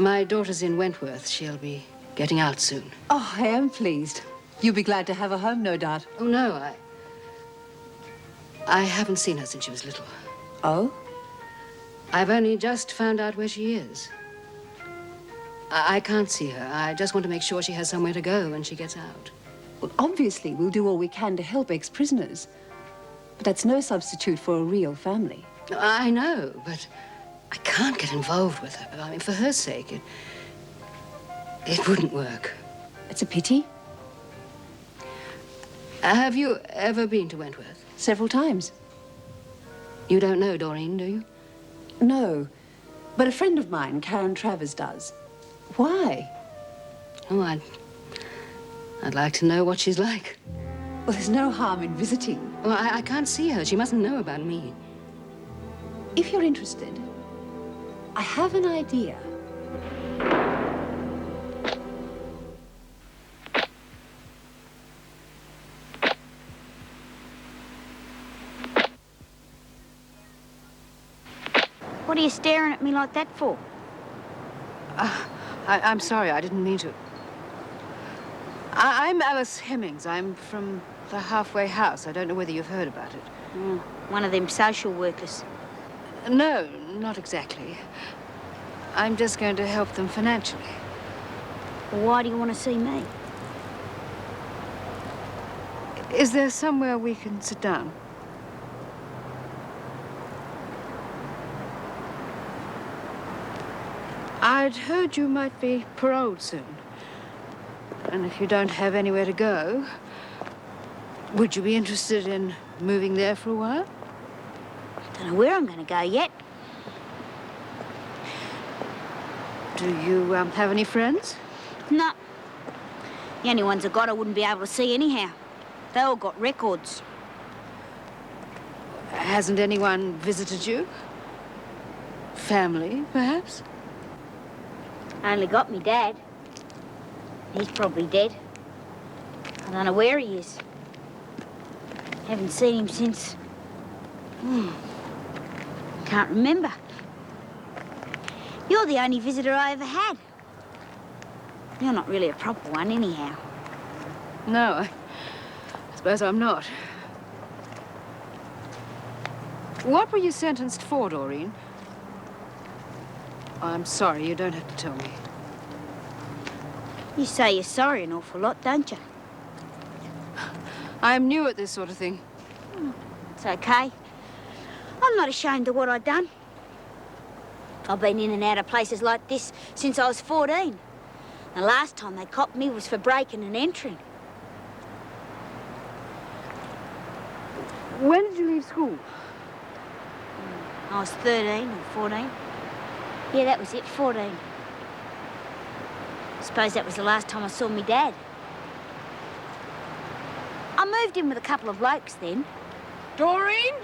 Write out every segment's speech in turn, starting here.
My daughter's in Wentworth. She'll be getting out soon. Oh, I am pleased. You'll be glad to have her home, no doubt. Oh, no, I haven't seen her since she was little. Oh? I've only just found out where she is. I can't see her. I just want to make sure she has somewhere to go when she gets out. Well, obviously, we'll do all we can to help ex-prisoners. But that's no substitute for a real family. I know, but I can't get involved with her. I mean, for her sake, it wouldn't work. It's a pity. Have you ever been to Wentworth? Several times. You don't know Doreen, do you? No, but a friend of mine, Karen Travers, does. Why? Oh, I'd like to know what she's like. Well, there's no harm in visiting. Well, I can't see her. She mustn't know about me. If you're interested, I have an idea. What are you staring at me like that for? I'm sorry. I didn't mean to. I'm Alice Hemmings. I'm from the Halfway House. I don't know whether you've heard about it. One of them social workers. No, not exactly. I'm just going to help them financially. Well, why do you want to see me? Is there somewhere we can sit down? I'd heard you might be paroled soon. And if you don't have anywhere to go, would you be interested in moving there for a while? Don't know where I'm going to go yet. Do you have any friends? No. The only ones I got I wouldn't be able to see anyhow. They all got records. Hasn't anyone visited you? Family, perhaps? I only got me dad. He's probably dead. I don't know where he is. Haven't seen him since... Can't remember. You're the only visitor I ever had. You're not really a proper one, anyhow. No, I suppose I'm not. What were you sentenced for, Doreen? I'm sorry, you don't have to tell me. You say you're sorry an awful lot, don't you? I'm new at this sort of thing. It's okay. I'm not ashamed of what I've done. I've been in and out of places like this since I was 14. The last time they copped me was for breaking and entering. When did you leave school? I was 13 or 14. Yeah, that was it, 14. I suppose that was the last time I saw me dad. I moved in with a couple of blokes then. Doreen?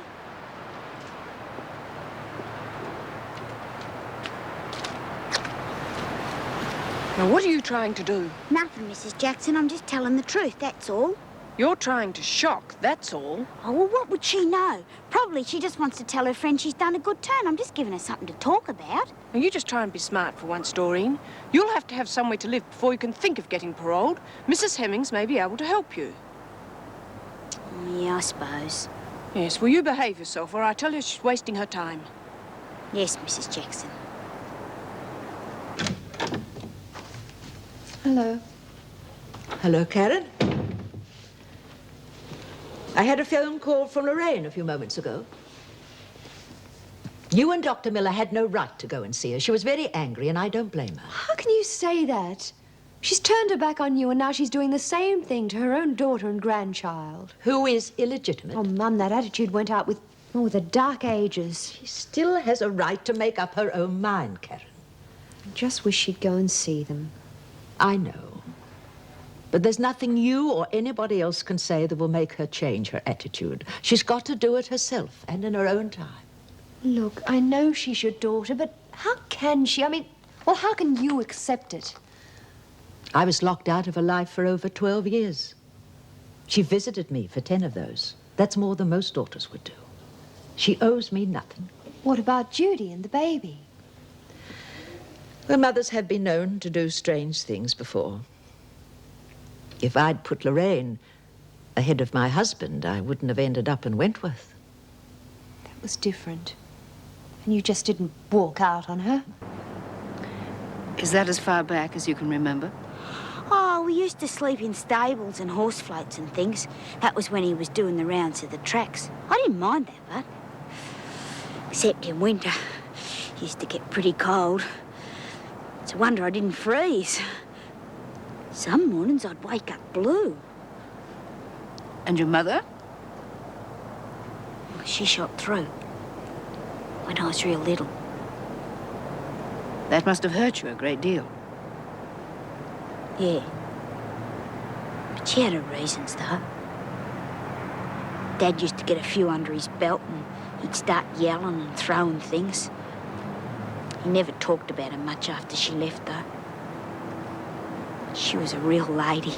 Now, what are you trying to do? Nothing, Mrs. Jackson. I'm just telling the truth, that's all. You're trying to shock, that's all. Oh, well, what would she know? Probably she just wants to tell her friend she's done a good turn. I'm just giving her something to talk about. Now, you just try and be smart for once, Doreen. You'll have to have somewhere to live before you can think of getting paroled. Mrs. Hemmings may be able to help you. Yeah, I suppose. Yes, well, you behave yourself, or I tell you she's wasting her time. Yes, Mrs. Jackson. Hello. Hello, Karen. I had a phone call from Lorraine a few moments ago. You and Dr. Miller had no right to go and see her. She was very angry, and I don't blame her. How can you say that? She's turned her back on you, and now she's doing the same thing to her own daughter and grandchild. Who is illegitimate. Oh, Mum, that attitude went out with the dark ages. She still has a right to make up her own mind, Karen. I just wish she'd go and see them. I know. But there's nothing you or anybody else can say that will make her change her attitude. She's got to do it herself and in her own time. Look, I know she's your daughter, but how can she? I mean, well, how can you accept it? I was locked out of her life for over 12 years. She visited me for 10 of those. That's more than most daughters would do. She owes me nothing. What about Judy and the baby? Well, mothers have been known to do strange things before. If I'd put Lorraine ahead of my husband, I wouldn't have ended up in Wentworth. That was different. And you just didn't walk out on her? Is that as far back as you can remember? Oh, we used to sleep in stables and horse floats and things. That was when he was doing the rounds of the tracks. I didn't mind that, but... except in winter. It used to get pretty cold. It's a wonder I didn't freeze. Some mornings I'd wake up blue. And your mother? She shot through when I was real little. That must have hurt you a great deal. Yeah. But she had her reasons, though. Dad used to get a few under his belt and he'd start yelling and throwing things. He never talked about her much after she left, though. She was a real lady.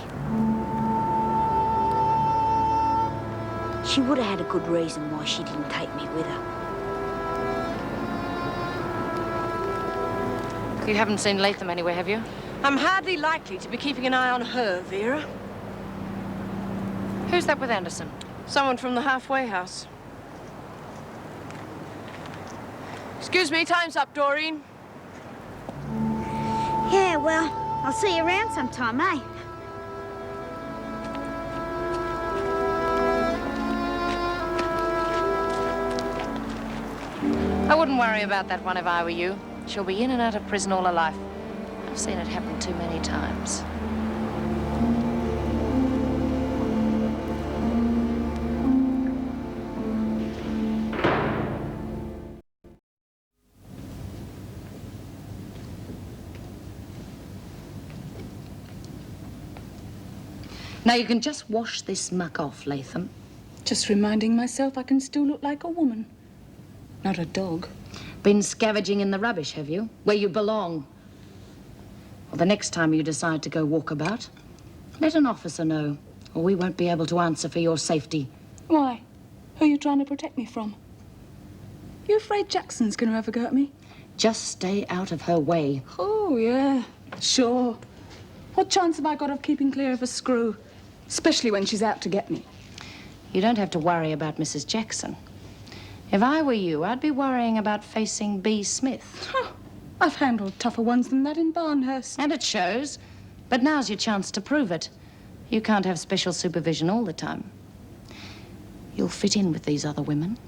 She would have had a good reason why she didn't take me with her. You haven't seen Latham anywhere, have you? I'm hardly likely to be keeping an eye on her, Vera. Who's that with Anderson? Someone from the halfway house. Excuse me, time's up, Doreen. Yeah, well, I'll see you around sometime, eh? I wouldn't worry about that one if I were you. She'll be in and out of prison all her life. I've seen it happen too many times. Now you can just wash this muck off, Latham. Just reminding myself I can still look like a woman, not a dog. Been scavenging in the rubbish, have you? Where you belong. Well, the next time you decide to go walkabout, let an officer know, or we won't be able to answer for your safety. Why? Who are you trying to protect me from? You afraid Jackson's going to have a go at me? Just stay out of her way. Oh, yeah, sure. What chance have I got of keeping clear of a screw? Especially when she's out to get me. You don't have to worry about Mrs. Jackson. If I were you, I'd be worrying about facing B. Smith. Huh. I've handled tougher ones than that in Barnhurst. And it shows. But now's your chance to prove it. You can't have special supervision all the time. You'll fit in with these other women.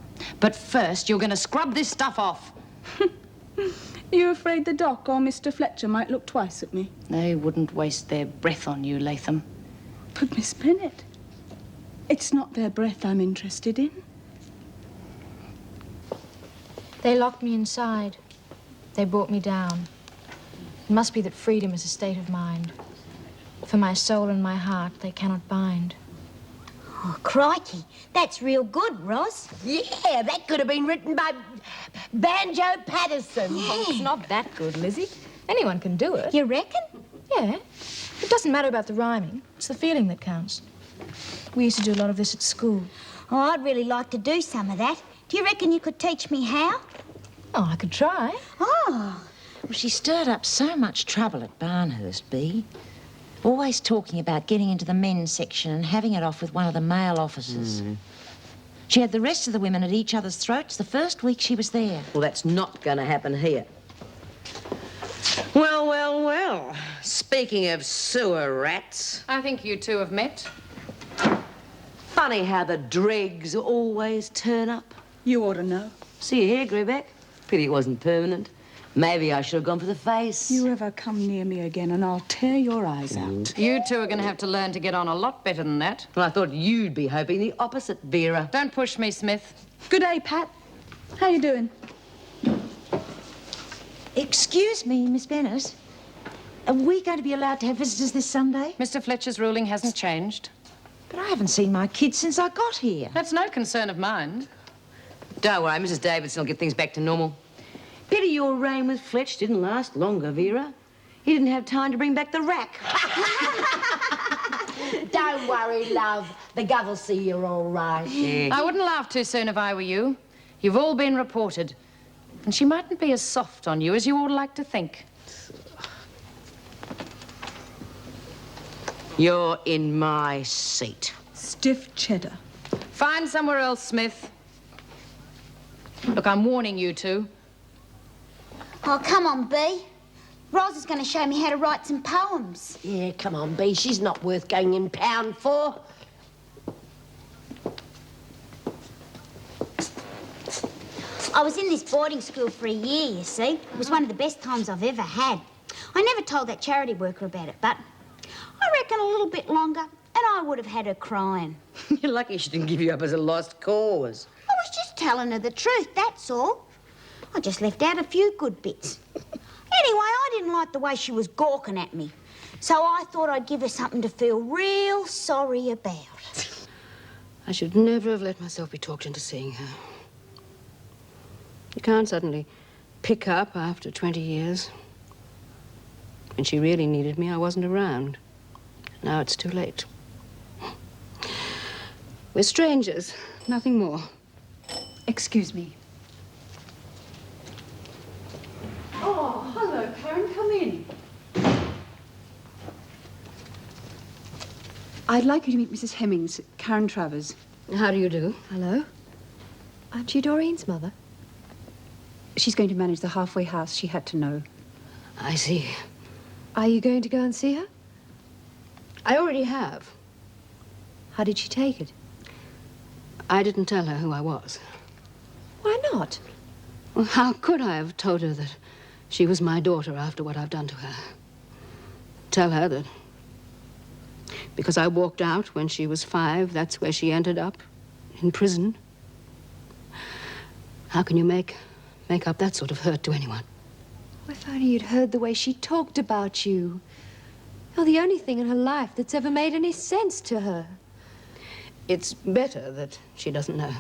But first, you're going to scrub this stuff off. You afraid the doc or Mr. Fletcher might look twice at me? They wouldn't waste their breath on you, Latham. But, Miss Bennett, it's not their breath I'm interested in. They locked me inside. They brought me down. It must be that freedom is a state of mind. For my soul and my heart, they cannot bind. Oh, crikey. That's real good, Ross. Yeah, that could have been written by Banjo Patterson. Oh, it's not that good, Lizzie. Anyone can do it. You reckon? Yeah. It doesn't matter about the rhyming. It's the feeling that counts. We used to do a lot of this at school. Oh, I'd really like to do some of that. Do you reckon you could teach me how? Oh, I could try. Oh. Well, she stirred up so much trouble at Barnhurst, Bee. Always talking about getting into the men's section and having it off with one of the male officers. She had the rest of the women at each other's throats the first week she was there. Well, that's not going to happen here. Well, well, well. Speaking of sewer rats, I think you two have met. funny how the dregs always turn up. You ought to know. See you here, Greyback. Pity it wasn't permanent. Maybe I should have gone for the face. You ever come near me again and I'll tear your eyes out. You two are going to have to learn to get on a lot better than that. Well, I thought you'd be hoping the opposite, Vera. Don't push me, Smith. Good day, Pat. How you doing? Excuse me, Miss Bennett. Are we going to be allowed to have visitors this Sunday? Mr. Fletcher's ruling hasn't changed. But I haven't seen my kids since I got here. That's no concern of mine. Don't worry, Mrs. Davidson will get things back to normal. Pity your reign with Fletch didn't last longer, Vera. He didn't have time to bring back the rack. Don't worry, love. The gov will see you're all right. Yeah. I wouldn't laugh too soon if I were you. You've all been reported. And she mightn't be as soft on you as you all like to think. You're in my seat. Stiff cheddar. Find somewhere else, Smith. Look, I'm warning you two. Oh, come on, Bea. Ros is going to show me how to write some poems. Yeah, come on, Bea. She's not worth going in pound for. I was in this boarding school for a year, you see. It was one of the best times I've ever had. I never told that charity worker about it, but I reckon a little bit longer and I would have had her crying. You're lucky she didn't give you up as a lost cause. I was just telling her the truth, that's all. I just left out a few good bits. Anyway, I didn't like the way she was gawking at me, so I thought I'd give her something to feel real sorry about. I should never have let myself be talked into seeing her. You can't suddenly pick up after 20 years. When she really needed me, I wasn't around. Now it's too late. We're strangers, nothing more. Excuse me. Oh, hello, Karen. Come in. I'd like you to meet Mrs. Hemmings, Karen Travers. How do you do? Hello? Aren't you Doreen's mother? She's going to manage the halfway house. She had to know. I see. Are you going to go and see her? I already have. How did she take it? I didn't tell her who I was. Why not? Well, how could I have told her that she was my daughter after what I've done to her? Tell her that because I walked out when she was 5, that's where she ended up, in prison. How can you make up that sort of hurt to anyone? If only you'd heard the way she talked about you. You're the only thing in her life that's ever made any sense to her. It's better that she doesn't know.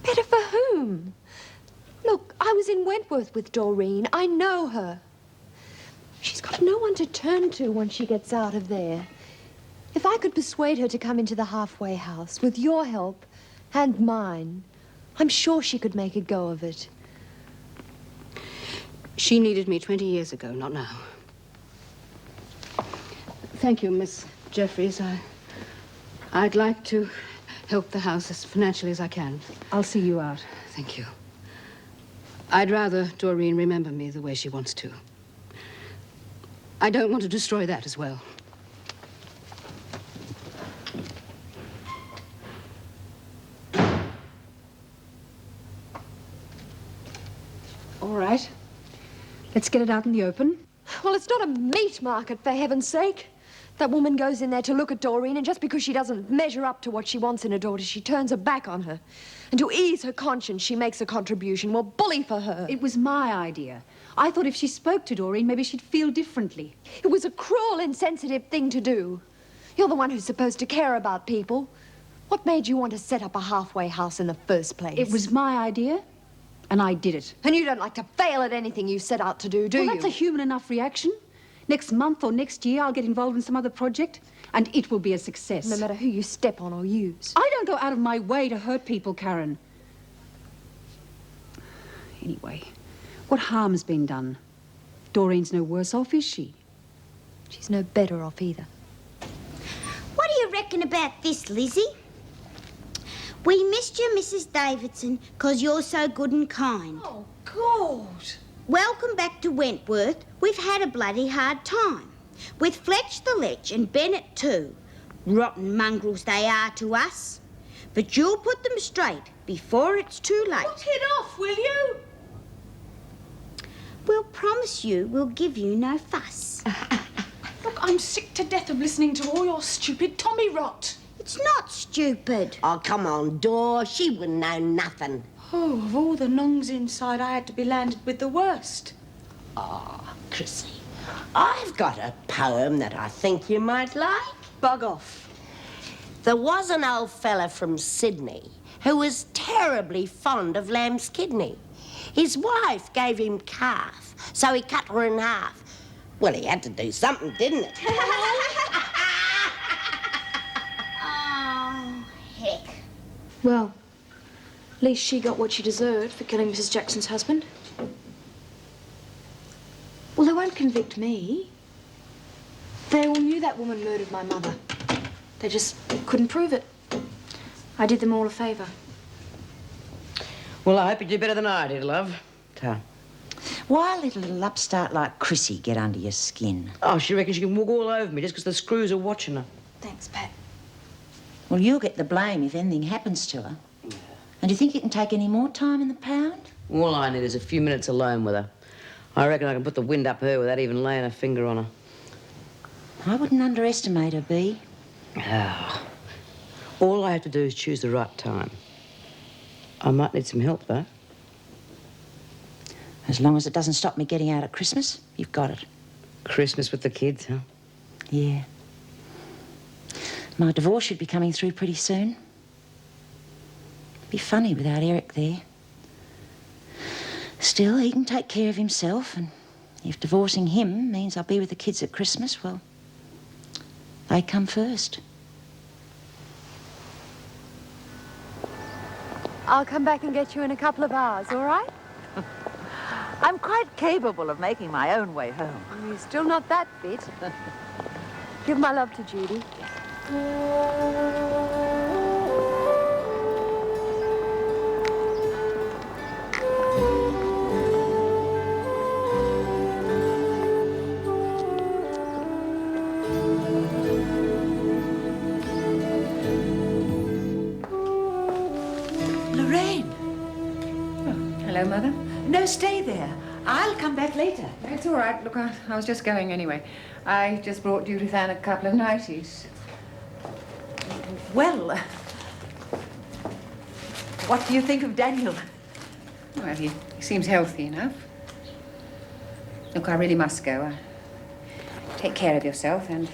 Better for whom? Look, I was in Wentworth with Doreen. I know her. She's got no one to turn to when she gets out of there. If I could persuade her to come into the halfway house with your help and mine, I'm sure she could make a go of it. She needed me 20 years ago, not now. Thank you, Miss Jeffries. I'd like to help the house as financially as I can. I'll see you out. Thank you. I'd rather Doreen remember me the way she wants to. I don't want to destroy that as well. All right. Let's get it out in the open. Well, it's not a meat market, for heaven's sake. That woman goes in there to look at Doreen, and just because she doesn't measure up to what she wants in a daughter, she turns her back on her. And to ease her conscience, she makes a contribution. Well, bully for her. It was my idea. I thought if she spoke to Doreen, maybe she'd feel differently. It was a cruel, insensitive thing to do. You're the one who's supposed to care about people. What made you want to set up a halfway house in the first place? It was my idea, and I did it. And you don't like to fail at anything you set out to do you? Well, that's a human enough reaction. Next month or next year, I'll get involved in some other project, and it will be a success. No matter who you step on or use. I don't go out of my way to hurt people, Karen. Anyway, what harm's been done? Doreen's no worse off, is she? She's no better off either. What do you reckon about this, Lizzie? We missed you, Mrs. Davidson, 'cause you're so good and kind. Oh, God. Welcome back to Wentworth. We've had a bloody hard time. With Fletch the Lech and Bennett too. Rotten mongrels they are to us. But you'll put them straight before it's too late. Put it off, will you? We'll promise you we'll give you no fuss. Look, I'm sick to death of listening to all your stupid Tommy rot. It's not stupid. Oh, come on, Dor. She wouldn't know nothing. Oh, of all the nongs inside, I had to be landed with the worst. Oh, Chrissy, I've got a poem that I think you might like. Bug off. There was an old fella from Sydney who was terribly fond of lamb's kidney. His wife gave him calf, so he cut her in half. Well, he had to do something, didn't it? Oh, heck. Well, at least she got what she deserved for killing Mrs. Jackson's husband. Well, they won't convict me. They all knew that woman murdered my mother. They just couldn't prove it. I did them all a favour. Well, I hope you do better than I did, love. Ta. Why let a little upstart like Chrissy get under your skin? Oh, she reckons she can walk all over me just because the screws are watching her. Thanks, Pat. Well, you'll get the blame if anything happens to her. And do you think you can take any more time in the pound? All I need is a few minutes alone with her. I reckon I can put the wind up her without even laying a finger on her. I wouldn't underestimate her, Bea. Oh. All I have to do is choose the right time. I might need some help, though. As long as it doesn't stop me getting out at Christmas, you've got it. Christmas with the kids, huh? Yeah. My divorce should be coming through pretty soon. Be funny without Eric there. Still, he can take care of himself, and if divorcing him means I'll be with the kids at Christmas, well, they come first. I'll come back and get you in a couple of hours, all right? I'm quite capable of making my own way home. You're still not that fit. Give my love to Judy. Lorraine. Hello, Mother. No, stay there. I'll come back later. It's all right. Look, I was just going anyway. I just brought Judith Ann a couple of nighties. Well, what do you think of Daniel? Well, he seems healthy enough. Look, I really must go. Take care of yourself, and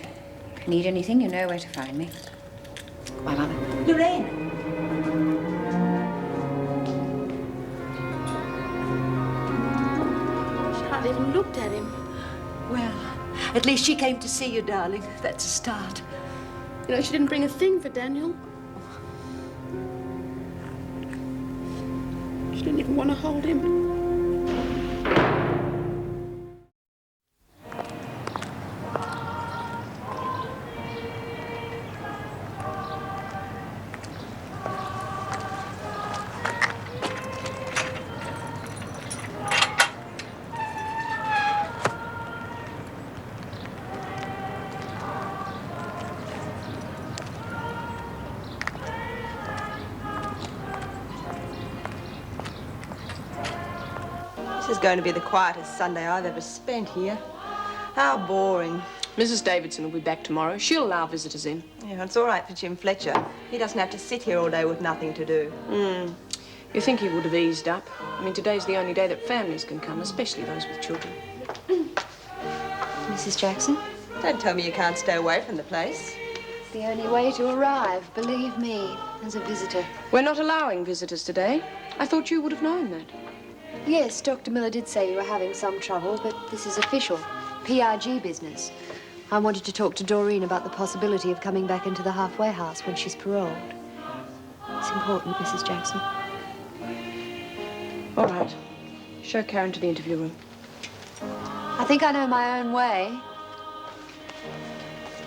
if you need anything, you know where to find me. Bye, Mother. Lorraine. I even looked at him. Well, at least she came to see you, darling. That's a start. You know, she didn't bring a thing for Daniel. She didn't even want to hold him. This is going to be the quietest Sunday I've ever spent here. How boring. Mrs. Davidson will be back tomorrow. She'll allow visitors in. Yeah, it's all right for Jim Fletcher. He doesn't have to sit here all day with nothing to do. You think he would have eased up? I mean, today's the only day that families can come, especially those with children. Mrs. Jackson? Don't tell me you can't stay away from the place. It's the only way to arrive, believe me, as a visitor. We're not allowing visitors today. I thought you would have known that. Yes, Dr. Miller did say you were having some trouble, but this is official. PRG business. I wanted to talk to Doreen about the possibility of coming back into the halfway house when she's paroled. It's important, Mrs. Jackson. All right. Show Karen to the interview room. I think I know my own way.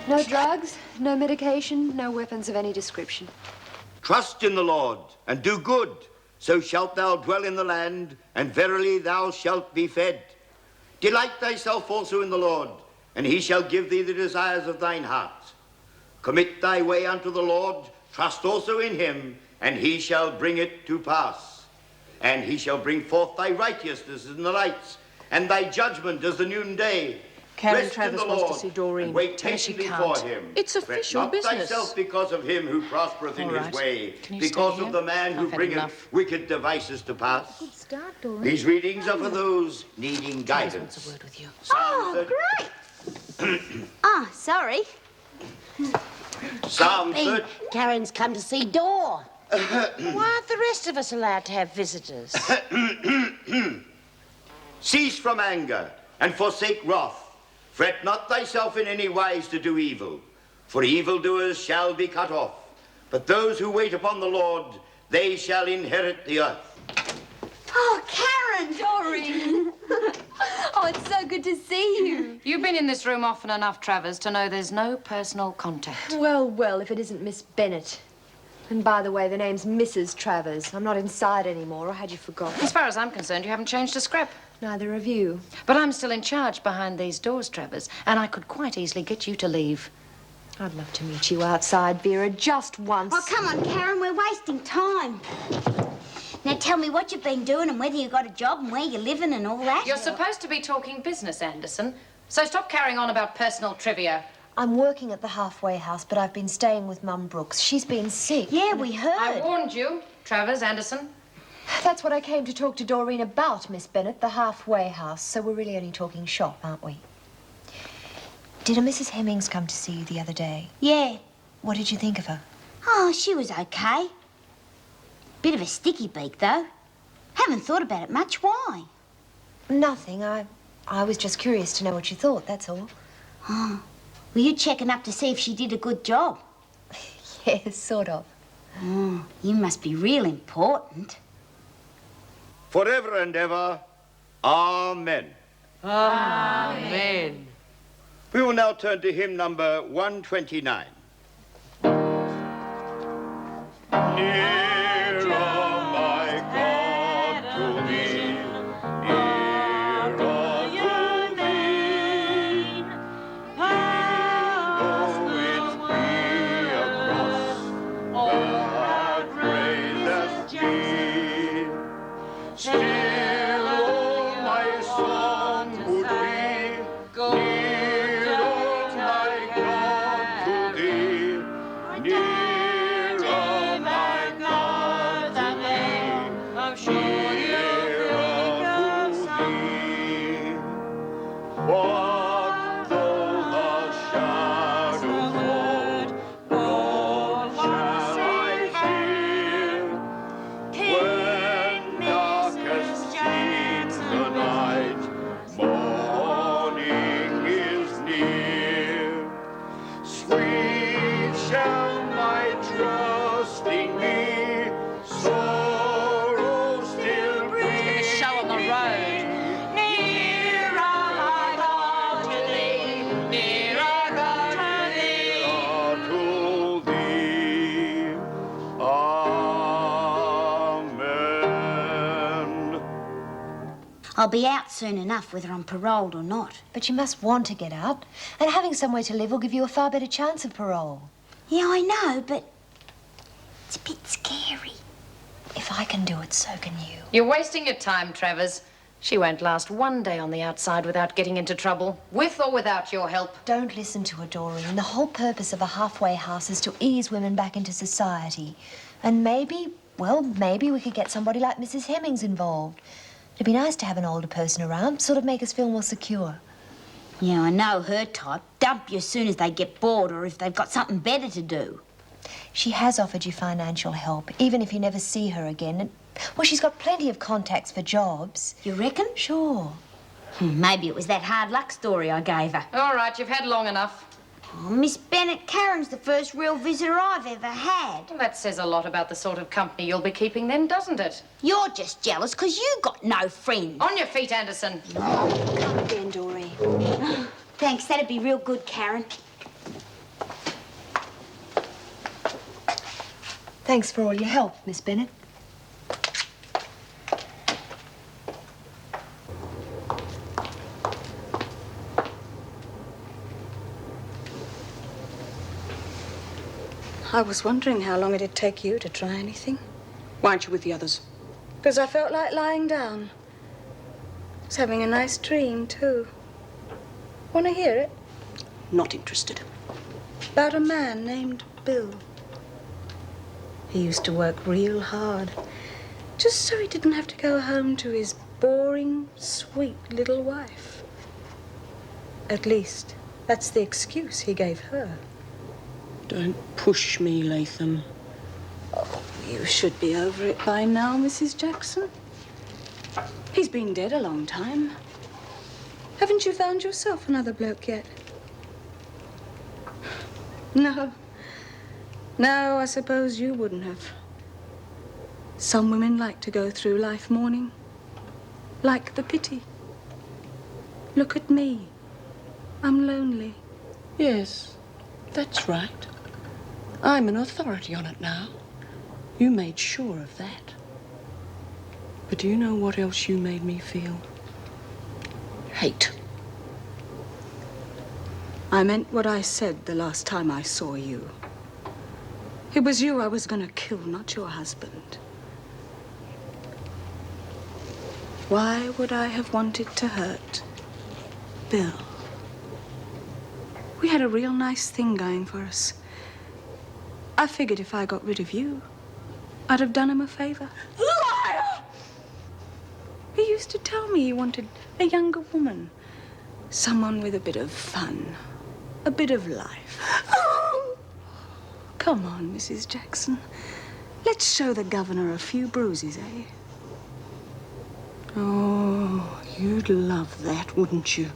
No drugs, no medication, no weapons of any description. Trust in the Lord and do good. So shalt thou dwell in the land, and verily thou shalt be fed. Delight thyself also in the Lord, and he shall give thee the desires of thine heart. Commit thy way unto the Lord, trust also in him, and he shall bring it to pass. And he shall bring forth thy righteousness in the lights, and thy judgment as the noonday. Karen Rest Travers in the wants Lord, to see Doreen. and wait Tell her she patiently can't. for him. It's Fret official not business. thyself because of him who prospereth in All his right. way, Can you because stay of here? the man who I've had bringeth enough. wicked devices to pass. Good start, Doreen. These readings are for those needing guidance. What's a word with you? Oh, great! Oh, sorry. Psalm Bea, 30. Karen's come to see Dor. Why aren't the rest of us allowed to have visitors? Cease from anger and forsake wrath. Fret not thyself in any wise to do evil, for evildoers shall be cut off. But those who wait upon the Lord, they shall inherit the earth. Oh, Karen! Doreen! Oh, it's so good good to see you. You've been in this room often enough, Travers, to know there's no personal contact. Well, well, if it isn't Miss Bennett. And by the way, the name's Mrs. Travers. I'm not inside anymore, or had you forgotten? As far as I'm concerned, you haven't changed a scrap. Neither of you. But I'm still in charge behind these doors, Travers, and I could quite easily get you to leave. I'd love to meet you outside, Vera, just once. Oh, come on, Karen, we're wasting time. Now tell me what you've been doing and whether you got a job and where you're living and all that. You're supposed to be talking business, Anderson, so stop carrying on about personal trivia. I'm working at the halfway house, but I've been staying with Mum Brooks. She's been sick. Yeah, we heard. I warned you, Travers, Anderson. That's what I came to talk to Doreen about, Miss Bennett, the halfway house. So we're really only talking shop, aren't we? Did a Mrs. Hemmings come to see you the other day? Yeah. What did you think of her? Oh, she was okay. Bit of a sticky beak, though. Haven't thought about it much. Why? Nothing. I was just curious to know what you thought, that's all. Oh. Were you checking up to see if she did a good job? Yes, sort of. Oh, you must be real important. Forever and ever, amen. Amen. We will now turn to hymn number 129. Nearer, my God, to thee, nearer to thee, though it be across the greatest sea, still, oh, my song would be nearer, my God, to thee, nearer, my God, to thee, nearer to thee. What though the shadow fall, what shall I fear? When darkest seems the night, morning is near. Sweet shall my trusting be, sorrow still be. Show on the road. Nearer, my God, to thee, nearer, God, To thee, amen. I'll be out soon enough, whether I'm paroled or not. But you must want to get out. And having somewhere to live will give you a far better chance of parole. Yeah, I know, but it's a bit scary. If I can do it, so can you. You're wasting your time, Travers. She won't last one day on the outside without getting into trouble, with or without your help. Don't listen to her, Doreen. The whole purpose of a halfway house is to ease women back into society. And maybe, well, maybe we could get somebody like Mrs. Hemmings involved. It'd be nice to have an older person around, sort of make us feel more secure. Yeah, I know her type. Dump you as soon as they get bored or if they've got something better to do. She has offered you financial help, even if you never see her again. And, well, she's got plenty of contacts for jobs. You reckon? Sure. Maybe it was that hard luck story I gave her. All right, you've had long enough. Oh, Miss Bennett, Karen's the first real visitor I've ever had. Well, that says a lot about the sort of company you'll be keeping then, doesn't it? You're just jealous because you got no friends. On your feet, Anderson. Come again, Doreen. Thanks, that'd be real good, Karen. Thanks for all your help, Miss Bennett. I was wondering how long it'd take you to try anything. Why aren't you with the others? Because I felt like lying down. I was having a nice dream, too. Want to hear it? Not interested. About a man named Bill. He used to work real hard, just so he didn't have to go home to his boring, sweet little wife. At least, that's the excuse he gave her. Don't push me, Latham. Oh, you should be over it by now, Mrs. Jackson. He's been dead a long time. Haven't you found yourself another bloke yet? No. No, I suppose you wouldn't have. Some women like to go through life mourning. Like the pity. Look at me. I'm lonely. Yes, that's right. I'm an authority on it now. You made sure of that. But do you know what else you made me feel? Hate. I meant what I said the last time I saw you. It was you I was gonna kill, not your husband. Why would I have wanted to hurt Bill? We had a real nice thing going for us. I figured if I got rid of you, I'd have done him a favor. Liar! He used to tell me he wanted a younger woman. Someone with a bit of fun, a bit of life. Come on, Mrs. Jackson. Let's show the governor a few bruises, eh? Oh, you'd love that, wouldn't you?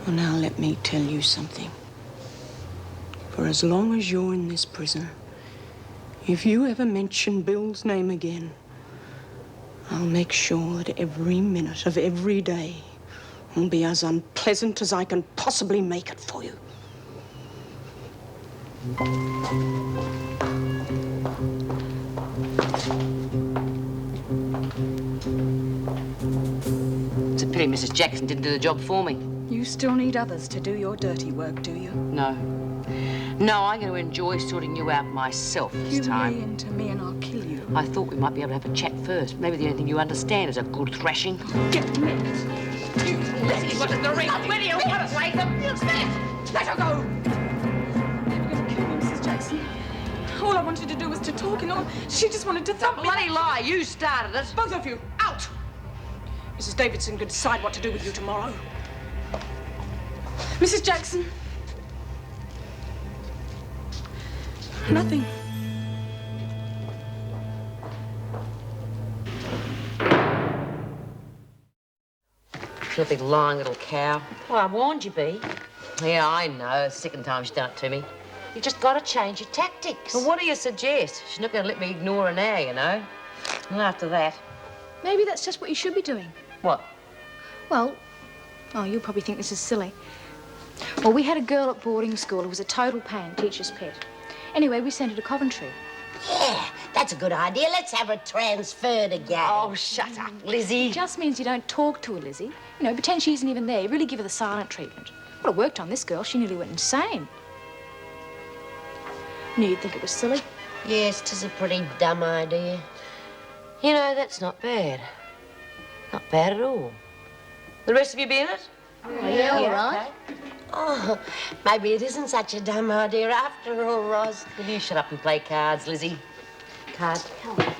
Well, now let me tell you something. For as long as you're in this prison, if you ever mention Bill's name again, I'll make sure that every minute of every day will be as unpleasant as I can possibly make it for you. It's a pity Mrs. Jackson didn't do the job for me. You still need others to do your dirty work, do you? No. No, I'm going to enjoy sorting you out myself this time. You lay into me and I'll kill you. I thought we might be able to have a chat first. Maybe the only thing you understand is a good thrashing. Get me. Let's what is the ring? Where do you want us, Latham? Let her go! You were going to kill me, Mrs. Jackson. All I wanted to do was to talk, and all she just wanted to thump me. Bloody lie! You started it. Both of you, out! Mrs. Davidson can decide what to do with you tomorrow. Mrs. Jackson. Nothing. She's a big lying little cow. Well, I warned you, Bea. Yeah, I know. Second time she's done it to me. You just got to change your tactics. Well, what do you suggest? She's not going to let me ignore her now, you know. And after that... Maybe that's just what you should be doing. What? Well, oh, you'll probably think this is silly. Well, we had a girl at boarding school who was a total pan, teacher's pet. Anyway, we sent her to Coventry. Yeah, that's a good idea. Let's have her transferred again. Oh, shut up, Lizzie. It just means you don't talk to her, Lizzie. You know, pretend she isn't even there. You really give her the silent treatment. Well, it worked on this girl. She nearly went insane. Knew you'd think it was silly. Yes, 'tis a pretty dumb idea. You know, that's not bad. Not bad at all. The rest of you be in it? Oh, yeah, all right. Oh, maybe it isn't such a dumb idea after all, Ros. Will you shut up and play cards, Lizzie? Cards? Come on.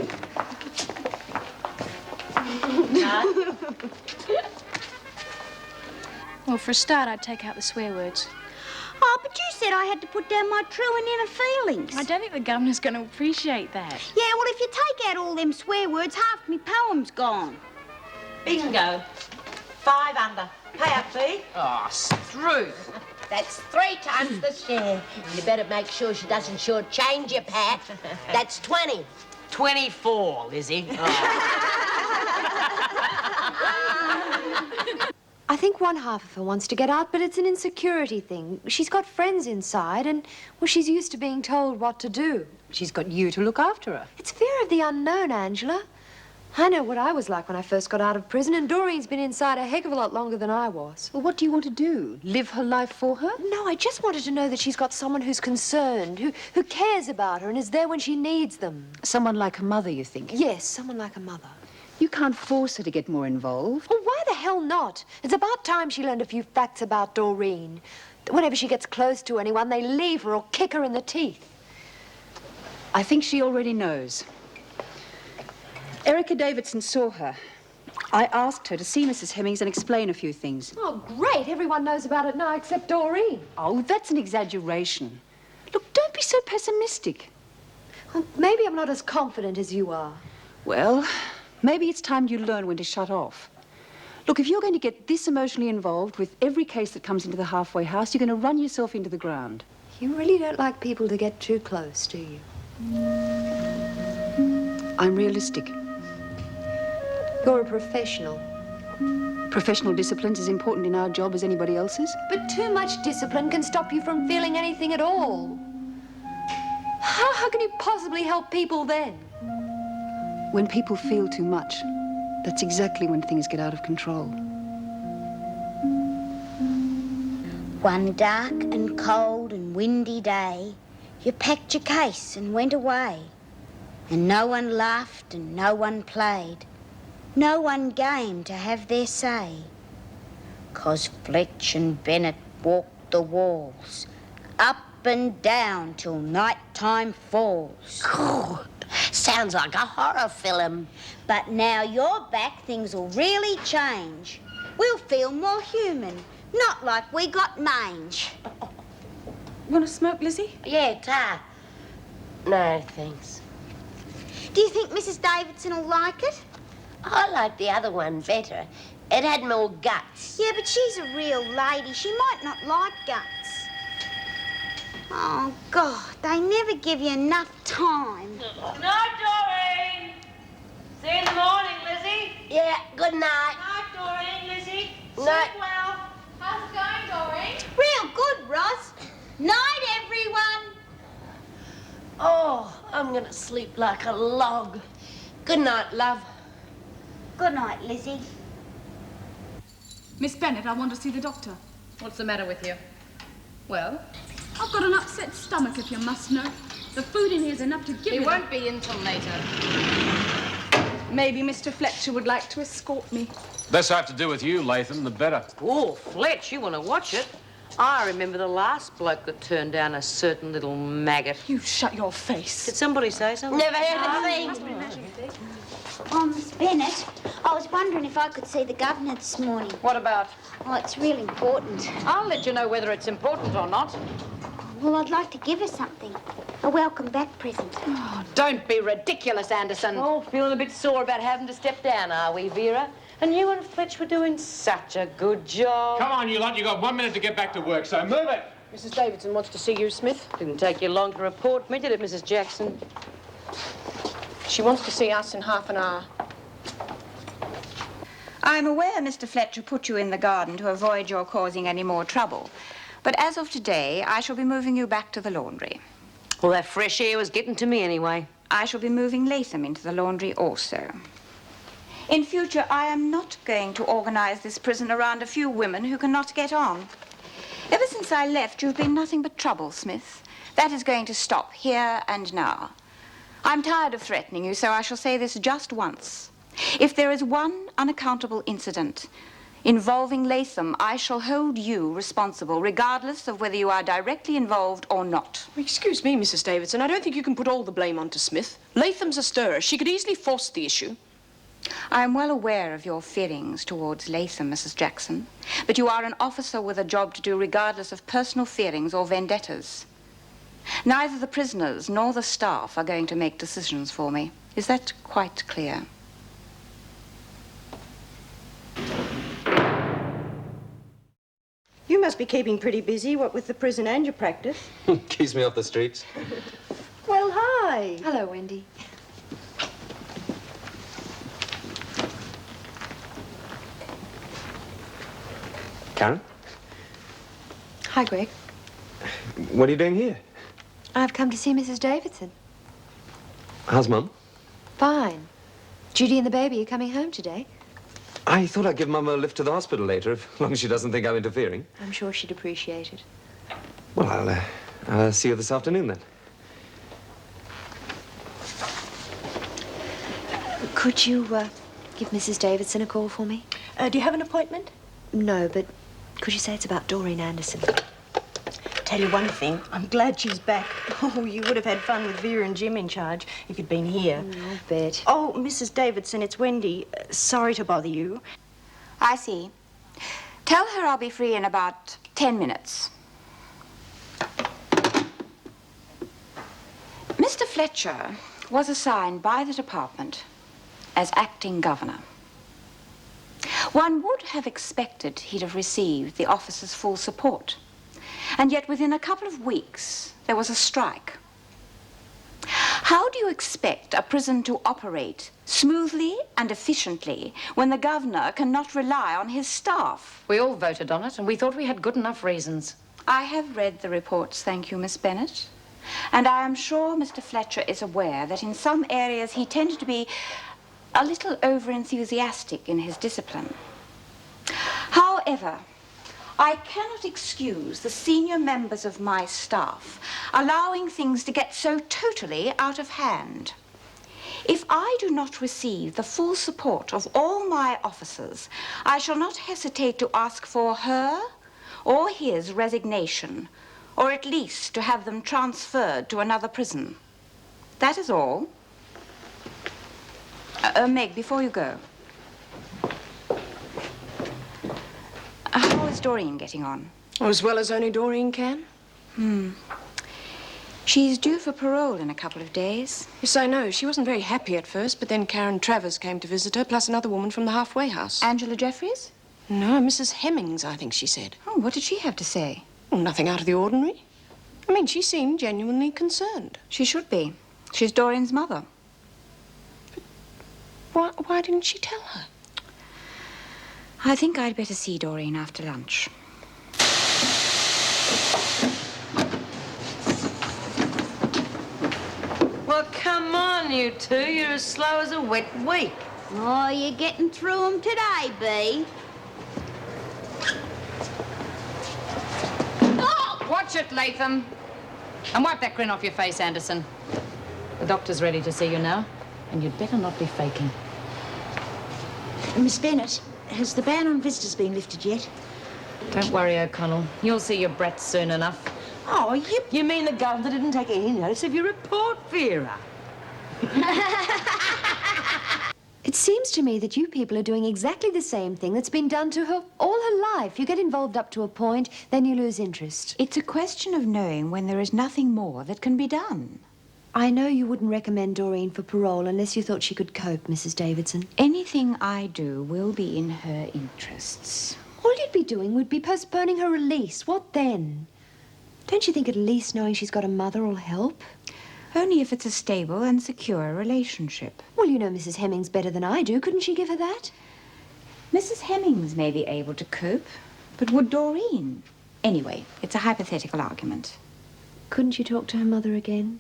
Well, for a start, I'd take out the swear words. Oh, but you said I had to put down my true and inner feelings. I don't think the governor's going to appreciate that. Yeah, well, if you take out all them swear words, half me poem's gone. Bingo. 5 under. Pay up, Bea. Oh, through. That's 3 times the share. You better make sure she doesn't shortchange you, Pat. That's 20. 24, Lizzie. I think one half of her wants to get out, but it's an insecurity thing. She's got friends inside, and, well, she's used to being told what to do. She's got you to look after her. It's fear of the unknown, Angela. I know what I was like when I first got out of prison, and Doreen's been inside a heck of a lot longer than I was. Well, what do you want to do? Live her life for her? No, I just wanted to know that she's got someone who's concerned, who cares about her and is there when she needs them. Someone like a mother, you think? Yes, someone like a mother. You can't force her to get more involved. Well, why the hell not? It's about time she learned a few facts about Doreen. Whenever she gets close to anyone, they leave her or kick her in the teeth. I think she already knows. Erica Davidson saw her. I asked her to see Mrs. Hemmings and explain a few things. Oh, great. Everyone knows about it now except Doreen. Oh, that's an exaggeration. Look, don't be so pessimistic. Well, maybe I'm not as confident as you are. Well, maybe it's time you learn when to shut off. Look, if you're going to get this emotionally involved with every case that comes into the halfway house, you're going to run yourself into the ground. You really don't like people to get too close, do you? I'm realistic. You're a professional. Professional discipline's as important in our job as anybody else's. But too much discipline can stop you from feeling anything at all. How can you possibly help people then? When people feel too much, that's exactly when things get out of control. One dark and cold and windy day, you packed your case and went away. And no one laughed and no one played. No one game to have their say. 'Cause Fletch and Bennett walked the walls, up and down till night time falls. Sounds like a horror film. But now you're back, things will really change. We'll feel more human, not like we got mange. Want to smoke, Lizzie? Yeah, tar. No, thanks. Do you think Mrs. Davidson will like it? I like the other one better. It had more guts. Yeah, but she's a real lady. She might not like guts. Oh, God, they never give you enough time. Good night, Doreen. See you in the morning, Lizzie. Yeah, good night. Night, Doreen, Lizzie. Night. Sleep well. How's it going, Doreen? Real good, Ross. Night, everyone. Oh, I'm gonna sleep like a log. Good night, love. Good night, Lizzie. Miss Bennett, I want to see the doctor. What's the matter with you? Well? I've got an upset stomach, if you must know. The food in here's enough to give It you... won't be until later. Maybe Mr. Fletcher would like to escort me. Less I have to do with you, Latham, the better. Oh, Fletch, you want to watch it? I remember the last bloke that turned down a certain little maggot. You shut your face. Did somebody say something? Never heard a thing. Oh, Miss Bennett, I was wondering if I could see the governor this morning. What about? Oh, it's really important. I'll let you know whether it's important or not. Well, I'd like to give her something. A welcome back present. Oh, don't be ridiculous, Anderson. Oh, feeling a bit sore about having to step down, are we, Vera? And you and Fletch were doing such a good job. Come on, you lot. You got 1 minute to get back to work, so move it. Mrs. Davidson wants to see you, Smith. Didn't take you long to report me, did it, Mrs. Jackson? She wants to see us in half an hour. I'm aware Mr. Fletcher put you in the garden to avoid your causing any more trouble. But as of today, I shall be moving you back to the laundry. Well, that fresh air was getting to me anyway. I shall be moving Latham into the laundry also. In future, I am not going to organize this prison around a few women who cannot get on. Ever since I left, you've been nothing but trouble, Smith. That is going to stop here and now. I'm tired of threatening you, so I shall say this just once. If there is one unaccountable incident involving Latham, I shall hold you responsible, regardless of whether you are directly involved or not. Excuse me, Mrs. Davidson. I don't think you can put all the blame onto Smith. Latham's a stirrer. She could easily force the issue. I am well aware of your feelings towards Latham, Mrs. Jackson, but you are an officer with a job to do regardless of personal feelings or vendettas. Neither the prisoners nor the staff are going to make decisions for me. Is that quite clear? You must be keeping pretty busy, what with the prison and your practice. Keeps me off the streets. Well, hi. Hello, Wendy. Karen, Hi, Greg. what are you doing here? I've come to see Mrs. Davidson. How's Mum? Fine. Judy and the baby are coming home today. I thought I'd give Mum a lift to the hospital later, as long as she doesn't think I'm interfering. I'm sure she'd appreciate it. Well, I'll see you this afternoon, then. Could you, give Mrs. Davidson a call for me? Do you have an appointment? No, but could you say it's about Doreen Anderson? Tell you one thing, I'm glad she's back. Oh, you would have had fun with Vera and Jim in charge if you'd been here. I'll bet. Oh, Mrs. Davidson, it's Wendy. Sorry to bother you. I see. Tell her I'll be free in about 10 minutes. Mr. Fletcher was assigned by the department as acting governor. One would have expected he'd have received the officer's full support. And yet within a couple of weeks, there was a strike. How do you expect a prison to operate smoothly and efficiently when the governor cannot rely on his staff? We all voted on it, and we thought we had good enough reasons. I have read the reports, thank you, Miss Bennett. And I am sure Mr. Fletcher is aware that in some areas he tended to be a little over-enthusiastic in his discipline. However, I cannot excuse the senior members of my staff allowing things to get so totally out of hand. If I do not receive the full support of all my officers, I shall not hesitate to ask for her or his resignation, or at least to have them transferred to another prison. That is all. Meg, before you go, how is Doreen getting on? As well as only Doreen can. She's due for parole in a couple of days. Yes, I know. She wasn't very happy at first, but then Karen Travers came to visit her, plus another woman from the halfway house. Angela Jeffries? No, Mrs. Hemmings, I think she said. Oh, what did she have to say? Well, nothing out of the ordinary. I mean, she seemed genuinely concerned. She should be. She's Doreen's mother. But why didn't she tell her? I think I'd better see Doreen after lunch. Well, come on, you two. You're as slow as a wet week. Oh, you're getting through 'em today, Bee. Watch it, Latham. And wipe that grin off your face, Anderson. The doctor's ready to see you now, and you'd better not be faking. Miss Bennett, has the ban on visitors been lifted yet? Don't worry, O'Connell. You'll see your brats soon enough. Oh, you mean the governor didn't take any notice of your report, Vera? It seems to me that you people are doing exactly the same thing that's been done to her all her life. You get involved up to a point, then you lose interest. It's a question of knowing when there is nothing more that can be done. I know you wouldn't recommend Doreen for parole unless you thought she could cope, Mrs. Davidson. Anything I do will be in her interests. All you'd be doing would be postponing her release. What then? Don't you think at least knowing she's got a mother will help? Only if it's a stable and secure relationship. Well, you know Mrs. Hemmings better than I do. Couldn't she give her that? Mrs. Hemmings may be able to cope, but would Doreen? Anyway, it's a hypothetical argument. Couldn't you talk to her mother again?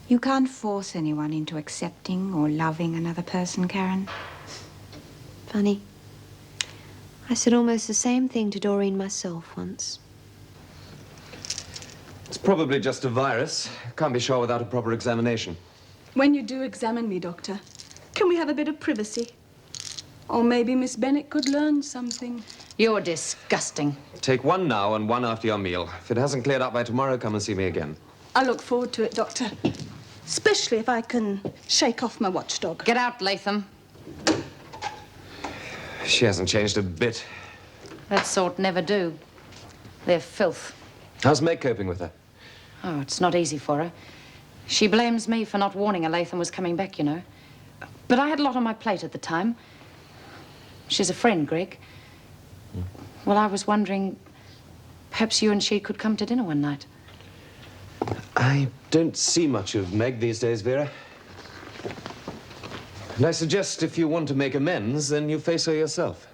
You can't force anyone into accepting or loving another person, Karen. Funny. I said almost the same thing to Doreen myself once. It's probably just a virus. Can't be sure without a proper examination. When you do examine me, Doctor, can we have a bit of privacy? Or maybe Miss Bennett could learn something. You're disgusting. Take one now and one after your meal. If it hasn't cleared up by tomorrow, come and see me again. I look forward to it, Doctor. Especially if I can shake off my watchdog. Get out, Latham. She hasn't changed a bit. That sort never do. They're filth. How's Meg coping with her? Oh, it's not easy for her. She blames me for not warning her Latham was coming back, you know. But I had a lot on my plate at the time. She's a friend, Greg. Well, I was wondering, perhaps you and she could come to dinner one night. I don't see much of Meg these days, Vera. And I suggest if you want to make amends, then you face her yourself.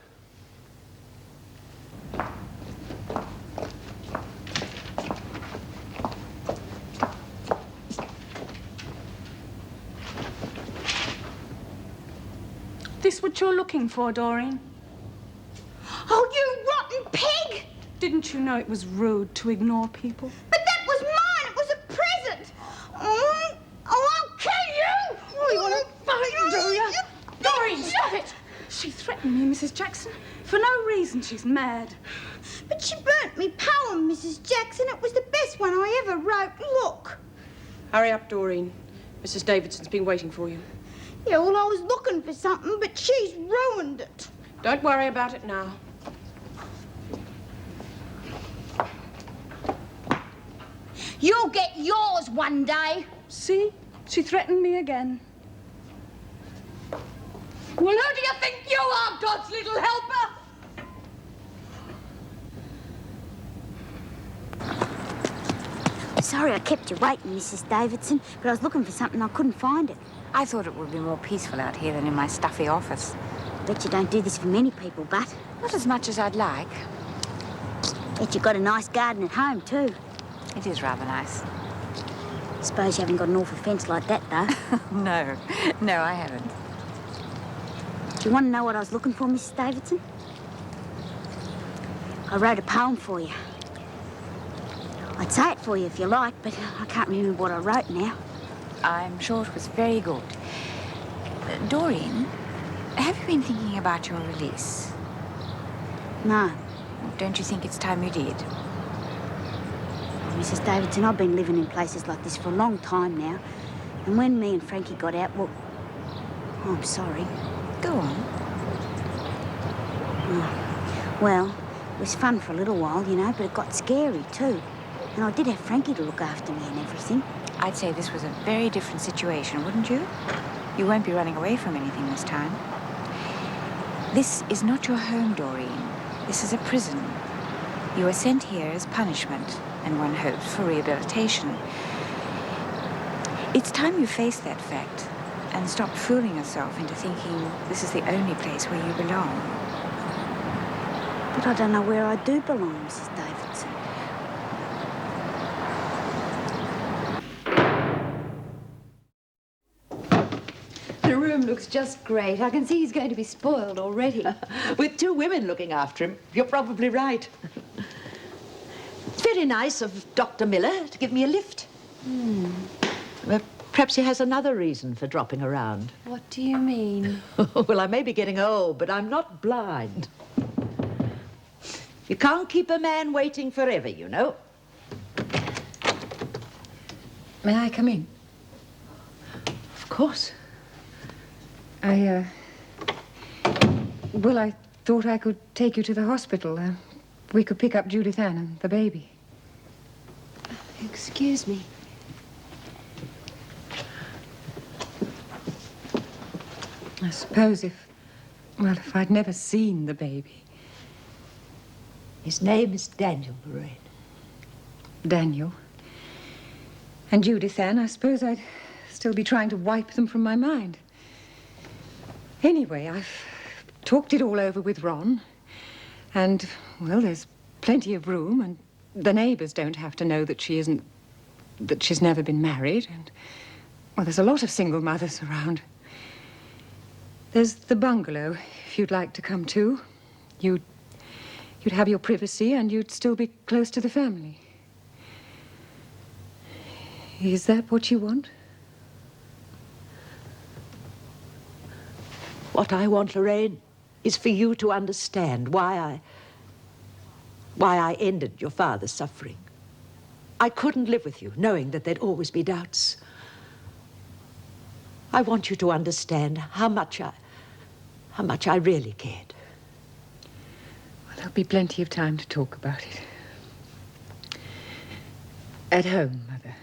This what you're looking for, Doreen? Oh, you rotten pig! Didn't you know it was rude to ignore people? But that was mine! It was a present! Oh, I'll kill you! Oh, you want to fight, do you? Doreen, stop it! She threatened me, Mrs. Jackson. For no reason, she's mad. But she burnt me poem, Mrs. Jackson. It was the best one I ever wrote. Look. Hurry up, Doreen. Mrs. Davidson's been waiting for you. Yeah, well, I was looking for something, but she's ruined it. Don't worry about it now. You'll get yours one day. See? She threatened me again. Well, who do you think you are, God's little helper? sorry I kept you waiting, Mrs. Davidson, but I was looking for something I couldn't find it. I thought it would be more peaceful out here than in my stuffy office. Bet you don't do this for many people, but... Not as much as I'd like. Bet you've got a nice garden at home, too. It is rather nice. Suppose you haven't got an awful fence like that, though. No, I haven't. Do you want to know what I was looking for, Mrs. Davidson? I wrote a poem for you. I'd say it for you if you like, but I can't remember what I wrote now. I'm sure it was very good. Doreen, have you been thinking about your release? No. Don't you think it's time you did? Mrs. Davidson, I've been living in places like this for a long time now. And when me and Frankie got out, well... Oh, I'm sorry. Go on. Oh, well, it was fun for a little while, you know, but it got scary too. And I did have Frankie to look after me and everything. I'd say this was a very different situation, wouldn't you? You won't be running away from anything this time. This is not your home, Doreen. This is a prison. You were sent here as punishment, and one hopes for rehabilitation. It's time you face that fact and stop fooling yourself into thinking this is the only place where you belong. But I don't know where I do belong, Mrs. Davidson. The room looks just great. I can see he's going to be spoiled already. With two women looking after him, you're probably right. It's very nice of Dr. Miller to give me a lift. Perhaps he has another reason for dropping around. What do you mean? Well, I may be getting old, but I'm not blind. You can't keep a man waiting forever, you know. May I come in? Of course. Well, I thought I could take you to the hospital. We could pick up Judith Ann and the baby. Excuse me. I suppose if I'd never seen the baby. His name is Daniel, Lorraine. Daniel. And Judith Ann, I suppose I'd still be trying to wipe them from my mind. Anyway, I've talked it all over with Ron. And, well, there's plenty of room, and the neighbors don't have to know that she's never been married. And, well, there's a lot of single mothers around. There's the bungalow, if you'd like to come too. You'd have your privacy, and you'd still be close to the family. Is that what you want? What I want, Lorraine, is for you to understand why I ended your father's suffering. I couldn't live with you, knowing that there'd always be doubts. I want you to understand how much I really cared. Well, there'll be plenty of time to talk about it. At home, Mother.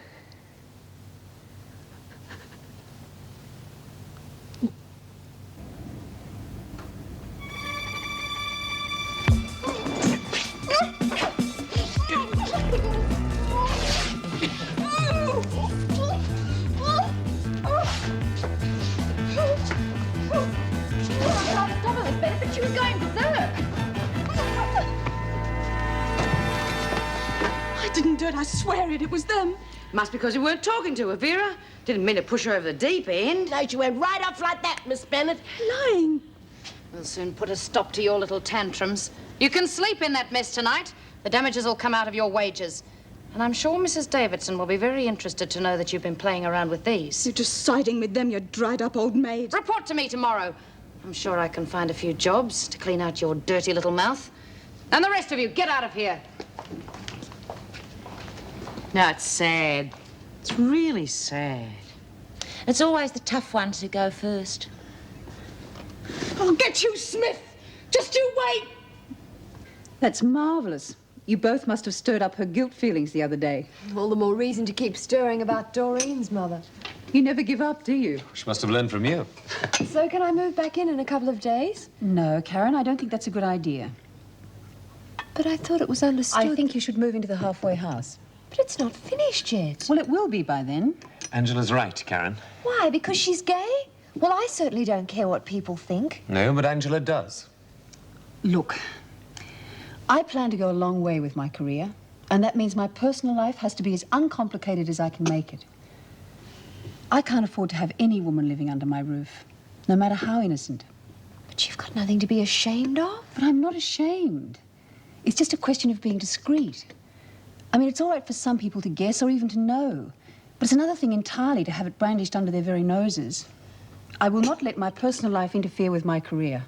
She was going berserk. I didn't do it. I swear it. It was them. Must be because you weren't talking to her, Vera. Didn't mean to push her over the deep end. No, she went right off like that, Miss Bennett. Lying. We'll soon put a stop to your little tantrums. You can sleep in that mess tonight. The damages will come out of your wages. And I'm sure Mrs. Davidson will be very interested to know that you've been playing around with these. You're just siding with them, you dried-up old maid. Report to me tomorrow. I'm sure I can find a few jobs to clean out your dirty little mouth. And the rest of you, get out of here. No, it's sad. It's really sad. It's always the tough ones who go first. I'll get you, Smith. Just you wait. That's marvelous. You both must have stirred up her guilt feelings the other day. All the more reason to keep stirring about Doreen's mother. You never give up, do you? She must have learned from you. So can I move back in a couple of days? No, Karen, I don't think that's a good idea. But I thought it was understood. I think you should move into the halfway house. But it's not finished yet. Well, it will be by then. Angela's right, Karen. Why? Because she's gay? Well, I certainly don't care what people think. No, but Angela does. Look, I plan to go a long way with my career, and that means my personal life has to be as uncomplicated as I can make it. I can't afford to have any woman living under my roof, no matter how innocent. But you've got nothing to be ashamed of. But I'm not ashamed. It's just a question of being discreet. I mean, it's all right for some people to guess or even to know, but it's another thing entirely to have it brandished under their very noses. I will not let my personal life interfere with my career.